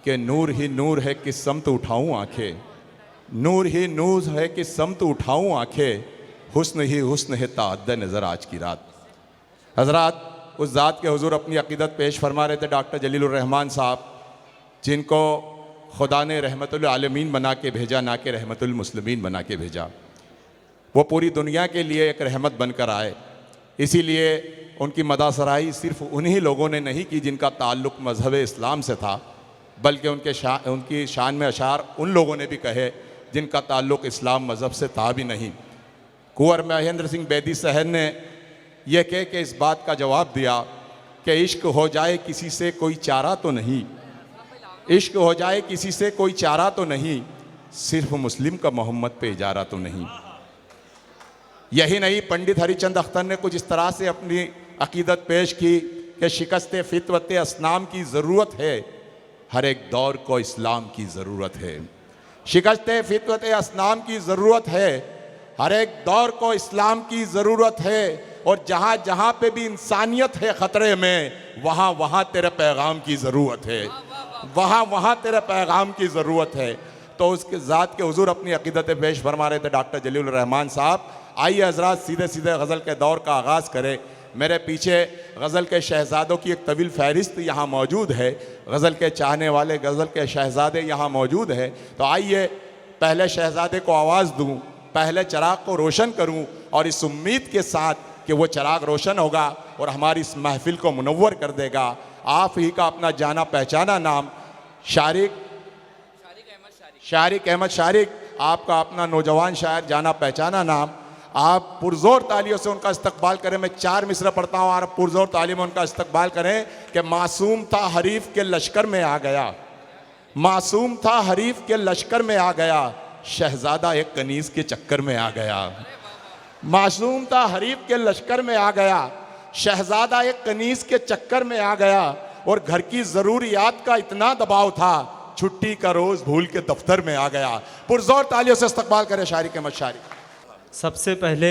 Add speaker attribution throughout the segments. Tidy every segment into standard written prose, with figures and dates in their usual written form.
Speaker 1: कि नूर ही नूर है कि समत उठाऊं आंखें, नूर ही नूर है कि समत उठाऊं आंखें, हुस्न ही हुस्न है ताअद्द नज़र आज की रात। हज़रात उस ज़ात के हुजूर अपनी अक़ीदत पेश फरमा रहे थे डॉक्टर जलीलुर रहमान साहब, जिनको खुदा ने रहमतुल आलमीन बना के भेजा, ना कि रहमतुल मुस्लिमीन बना के भेजा। वो पूरी दुनिया के लिए एक रहमत बनकर आए, इसीलिए उनकी मदासराई सिर्फ़ उन्हीं लोगों ने नहीं की जिनका ताल्लुक़ मज़हब इस्लाम से था, बल्कि उनकी शान में अशार उन लोगों ने भी कहे जिनका ताल्लुक़ इस्लाम मज़हब से था भी नहीं। कुंवर महेंद्र सिंह बेदी साहब ने यह कह के इस बात का जवाब दिया कि इश्क हो जाए किसी से कोई चारा तो नहीं, इश्क हो जाए किसी से कोई चारा तो नहीं, सिर्फ मुस्लिम का मोहम्मद पे इजारा तो नहीं। यही नहीं, पंडित हरिचंद अख्तर ने कुछ इस तरह से अपनी अक़ीदत पेश की कि शिकस्त फितरत असनाम की ज़रूरत है, हर एक दौर को इस्लाम की ज़रूरत है। शिकस्त फितरत असनाम की ज़रूरत है, हर एक दौर को इस्लाम की ज़रूरत है, और जहाँ जहाँ पे भी इंसानियत है ख़तरे में, वहाँ वहाँ तेरे पैगाम की ज़रूरत है, वहाँ वहाँ तेरे पैगाम की ज़रूरत है। तो उसके ज़ात के हुजूर अपनी अक़ीदत पेश फरमा रहे थे डॉक्टर जलीलुर रहमान साहब। आइए हज़रात सीधे सीधे गज़ल के दौर का आगाज़ करें। मेरे पीछे गज़ल के शहज़ादों की एक तवील फ़हरिस्त यहाँ मौजूद है, गज़ल के चाहने वाले, गज़ल के शहज़ादे यहाँ मौजूद हैं। तो आइए पहले शहज़ादे को आवाज़ दूँ, पहले चिराग को रोशन करूँ, और इस उम्मीद के साथ कि वो चिराग रोशन होगा और हमारी इस महफ़िल को मुनव्वर कर देगा। आप ही का अपना जाना पहचाना नाम शारिक अहमद शारिक, आपका अपना नौजवान शायर, जाना पहचाना नाम। आप पुरजोर तालियों से उनका इस्तकबाल करें। मैं 4 मिसरे पढ़ता हूँ और आप पुरजोर तालियों में उनका इस्तकबाल करें कि मासूम था हरीफ के लश्कर में आ गया, मासूम था हरीफ के लश्कर में आ गया, शहजादा एक कनीज़ के चक्कर में आ गया। मासूम था हरीफ के लश्कर में आ गया, शहजादा एक कनीज़ के चक्कर में आ गया, और घर की ज़रूरियात का इतना दबाव था, छुट्टी का रोज़ भूल के दफ्तर में आ गया। पुरजोर तालियों से इस्तकबाल करें शारिक अहमद शारिक।
Speaker 2: सबसे पहले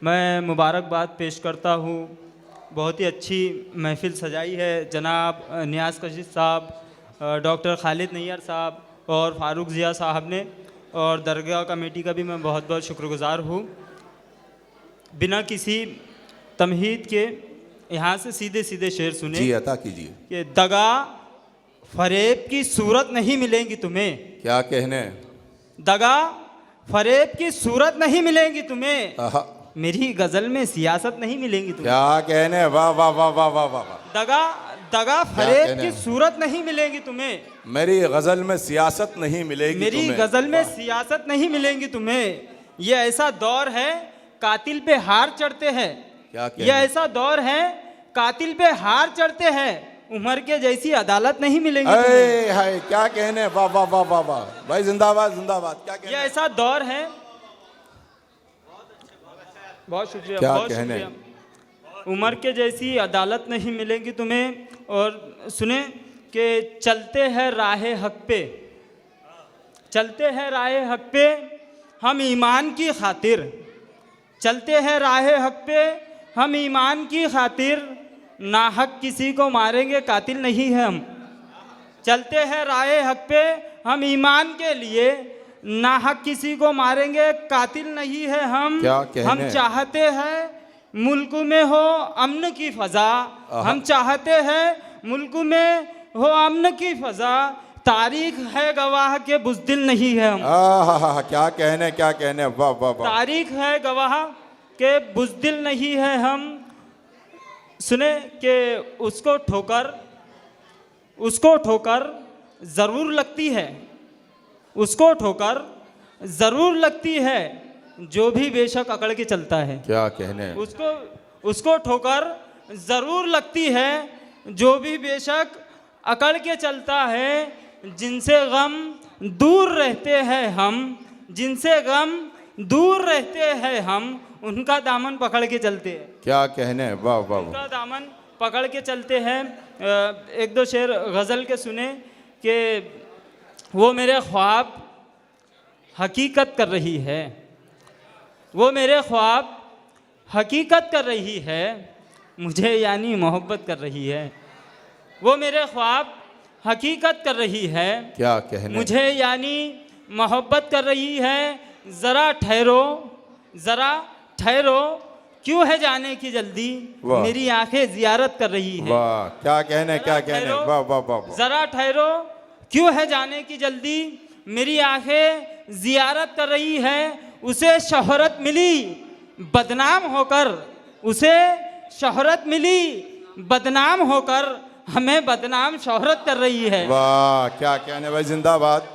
Speaker 2: मैं मुबारकबाद पेश करता हूँ, बहुत ही अच्छी महफ़िल सजाई है जनाब नियाज़ कशीद साहब, डॉक्टर खालिद नैयर साहब और फ़ारूक ज़िया साहब ने, और दरगाह कमेटी का भी मैं बहुत बहुत शुक्रगुज़ार हूँ। बिना किसी तमहीद के यहाँ से सीधे सीधे शेर सुने।
Speaker 1: जी अता कीजिए।
Speaker 2: कि दगा फरेब की सूरत नहीं मिलेंगी तुम्हें।
Speaker 1: क्या कहने?
Speaker 2: दगा फरेब की सूरत नहीं मिलेंगी तुम्हें, मेरी गजल में सियासत नहीं मिलेंगी तुम्हें।
Speaker 1: क्या कहने? वाह वाह वाह वाह वाह वाह।
Speaker 2: दगा फरेब की सूरत नहीं मिलेंगी तुम्हें, मेरी
Speaker 1: गजल में सियासत नहीं मिलेगी,
Speaker 2: मेरी गजल में सियासत नहीं मिलेंगी तुम्हें। ये ऐसा दौर है कातिल पे हार चढ़ते हैं, ये ऐसा दौर है कातिल पे हार चढ़ते हैं, उमर के जैसी अदालत नहीं मिलेंगी तुम्हें।
Speaker 1: हाय क्या कहने? वाह वाह वाह वाह वाह भाई, जिंदाबाद जिंदाबाद। क्या कहने?
Speaker 2: ये ऐसा दौर है, बहुत शुक्रिया, बहुत शुक्रिया। उमर के जैसी अदालत नहीं मिलेगी तुम्हें। और सुने कि चलते हैं राहे हक पे, चलते हैं राहे हक पे हम ईमान की खातिर, चलते हैं राहे हक पे हम ईमान की खातिर, नाहक किसी को मारेंगे कातिल नहीं है हम। चलते हैं राहे हक पे हम ईमान के लिए, नाहक किसी को मारेंगे कातिल नहीं है हम। हम चाहते हैं मुल्क में हो अमन की फ़ज़ा, हम चाहते हैं मुल्क में हो अमन की फ़ज़ा, तारीख है गवाह के बुज़दिल नहीं है हम।
Speaker 1: क्या कहने? क्या कहने? वाह वाह वाह।
Speaker 2: तारीख है गवाह के बुज़दिल नहीं है हम। सुने कि उसको ठोकर ज़रूर लगती है, उसको ठोकर ज़रूर लगती है, जो भी बेशक अकड़ के चलता है।
Speaker 1: क्या कहने?
Speaker 2: उसको ठोकर ज़रूर लगती है, जो भी बेशक अकड़ के चलता है, जिनसे गम दूर रहते हैं हम, जिनसे गम दूर रहते हैं हम उनका दामन पकड़ के चलते हैं।
Speaker 1: क्या कहने, वाह वाह वाह।
Speaker 2: उनका दामन पकड़ के चलते हैं। एक दो शेर गज़ल के सुने कि वो मेरे ख्वाब हकीकत कर रही है, वो मेरे ख्वाब हकीकत कर रही है, मुझे यानी मोहब्बत कर रही है। वो मेरे ख्वाब हकीकत कर रही है,
Speaker 1: क्या कहने,
Speaker 2: मुझे यानी मोहब्बत कर रही है। ज़रा ठहरो, ज़रा ठहरो, क्यों है जाने की जल्दी,
Speaker 1: वाह।
Speaker 2: मेरी आंखें जियारत कर रही है।
Speaker 1: वाह, क्या कहने, क्या कहने, वाह वाह वाह वाह।
Speaker 2: ज़रा ठहरो, क्यों है जाने की जल्दी, मेरी आंखें जियारत कर रही है। उसे शोहरत मिली बदनाम होकर, उसे शोहरत मिली बदनाम होकर, हमें बदनाम शोहरत कर रही है।
Speaker 1: वाह, क्या कहने भाई, जिंदाबाद।